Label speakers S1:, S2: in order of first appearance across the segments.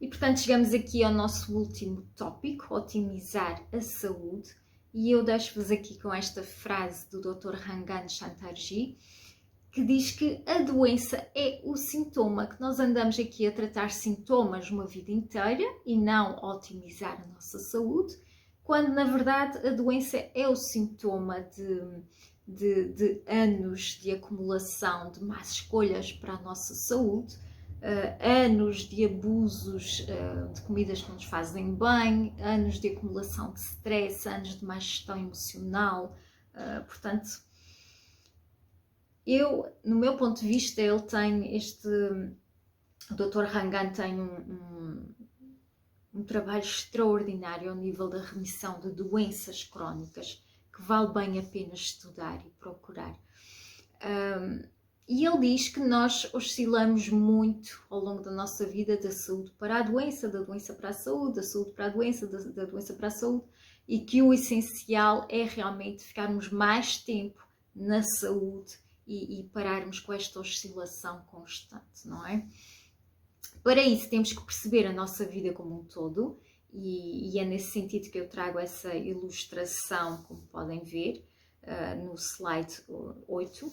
S1: E portanto chegamos aqui ao nosso último tópico, otimizar a saúde, e eu deixo-vos aqui com esta frase do Dr. Rangan Chatterjee, que diz que a doença é o sintoma, que nós andamos aqui a tratar sintomas uma vida inteira e não a otimizar a nossa saúde, quando na verdade a doença é o sintoma de anos de acumulação de más escolhas para a nossa saúde, anos de abusos de comidas que não nos fazem bem, anos de acumulação de stress, anos de má gestão emocional, portanto, no meu ponto de vista, ele tem o Dr. Rangan tem um trabalho extraordinário ao nível da remissão de doenças crónicas, que vale bem a pena estudar e procurar. E ele diz que nós oscilamos muito ao longo da nossa vida da saúde para a doença, da doença para a saúde, da saúde para a doença, da doença para a saúde, e que o essencial é realmente ficarmos mais tempo na saúde e pararmos com esta oscilação constante, não é? Para isso temos que perceber a nossa vida como um todo, e é nesse sentido que eu trago essa ilustração, como podem ver no slide 8.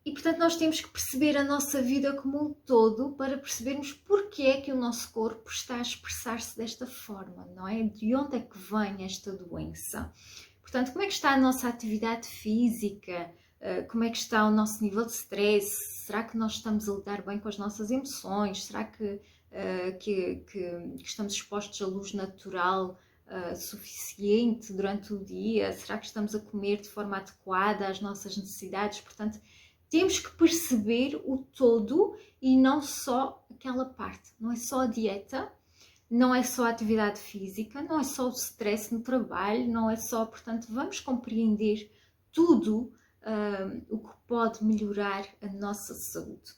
S1: E portanto nós temos que perceber a nossa vida como um todo para percebermos porque é que o nosso corpo está a expressar-se desta forma, não é? De onde é que vem esta doença? Portanto, como é que está a nossa atividade física? Como é que está o nosso nível de stress? Será que nós estamos a lidar bem com as nossas emoções? Será que estamos expostos à luz natural suficiente durante o dia? Será que estamos a comer de forma adequada às nossas necessidades? Portanto, temos que perceber o todo e não só aquela parte. Não é só a dieta, não é só a atividade física, não é só o stress no trabalho, não é só... Portanto, vamos compreender tudo o que pode melhorar a nossa saúde.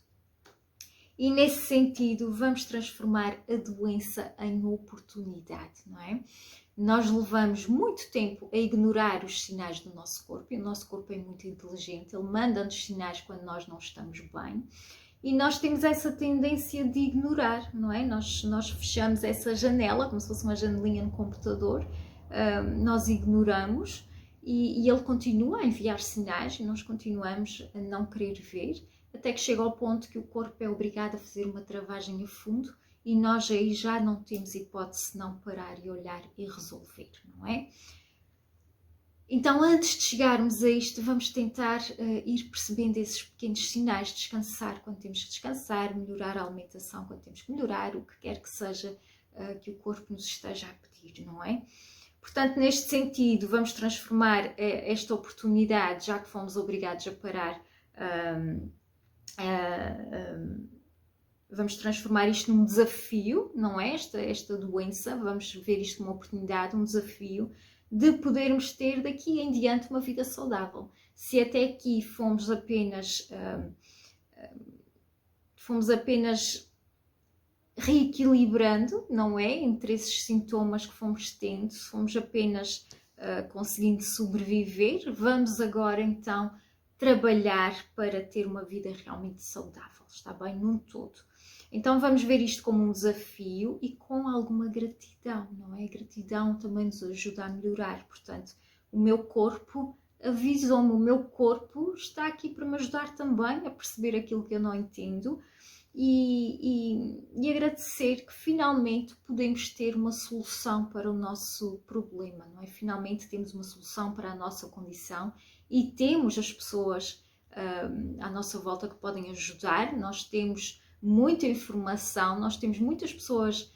S1: E nesse sentido, vamos transformar a doença em oportunidade, não é? Nós levamos muito tempo a ignorar os sinais do nosso corpo, e o nosso corpo é muito inteligente, ele manda-nos sinais quando nós não estamos bem. E nós temos essa tendência de ignorar, não é? Nós fechamos essa janela, como se fosse uma janelinha no computador, nós ignoramos e ele continua a enviar sinais e nós continuamos a não querer ver, até que chega ao ponto que o corpo é obrigado a fazer uma travagem a fundo e nós aí já não temos hipótese de não parar e olhar e resolver, não é? Então, antes de chegarmos a isto, vamos tentar ir percebendo esses pequenos sinais, descansar quando temos que descansar, melhorar a alimentação quando temos que melhorar, o que quer que seja que o corpo nos esteja a pedir, não é? Portanto, neste sentido, vamos transformar esta oportunidade, já que fomos obrigados a parar, vamos transformar isto num desafio, não é? Esta doença, vamos ver isto como uma oportunidade, um desafio, de podermos ter daqui em diante uma vida saudável. Se até aqui fomos apenas reequilibrando, não é? Entre esses sintomas que fomos tendo, se fomos apenas conseguindo sobreviver, vamos agora então trabalhar para ter uma vida realmente saudável, está bem? Num todo. Então vamos ver isto como um desafio e com alguma gratidão, não é? A gratidão também nos ajuda a melhorar, portanto, o meu corpo avisou-me, o meu corpo está aqui para me ajudar também a perceber aquilo que eu não entendo e agradecer que finalmente podemos ter uma solução para o nosso problema, não é? Finalmente temos uma solução para a nossa condição e temos as pessoas à nossa volta que podem ajudar, nós temos muita informação, nós temos muitas pessoas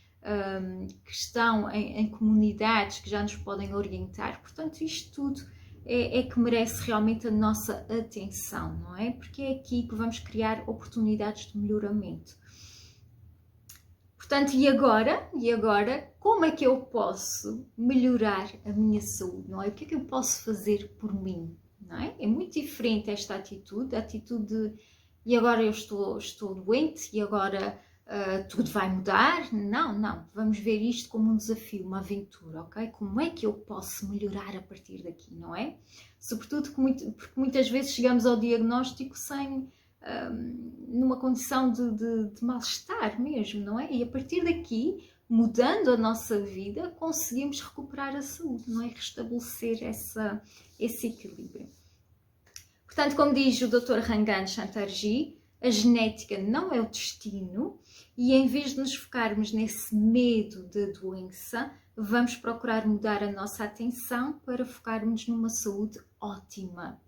S1: que estão em comunidades que já nos podem orientar, portanto isto tudo é que merece realmente a nossa atenção, não é? Porque é aqui que vamos criar oportunidades de melhoramento. Portanto, e agora, como é que eu posso melhorar a minha saúde, não é? O que é que eu posso fazer por mim, não é? É muito diferente esta atitude, a atitude de e agora eu estou doente e agora tudo vai mudar. Não. Vamos ver isto como um desafio, uma aventura, ok? Como é que eu posso melhorar a partir daqui, não é? Sobretudo porque muitas vezes chegamos ao diagnóstico sem numa condição de mal-estar mesmo, não é? E a partir daqui, mudando a nossa vida, conseguimos recuperar a saúde, não é? Restabelecer esse equilíbrio. Portanto, como diz o Dr. Rangan Chatterjee, a genética não é o destino e em vez de nos focarmos nesse medo da doença, vamos procurar mudar a nossa atenção para focarmos numa saúde ótima.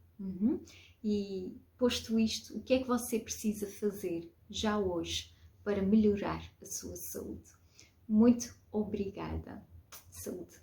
S1: E posto isto, o que é que você precisa fazer já hoje para melhorar a sua saúde? Muito obrigada. Saúde!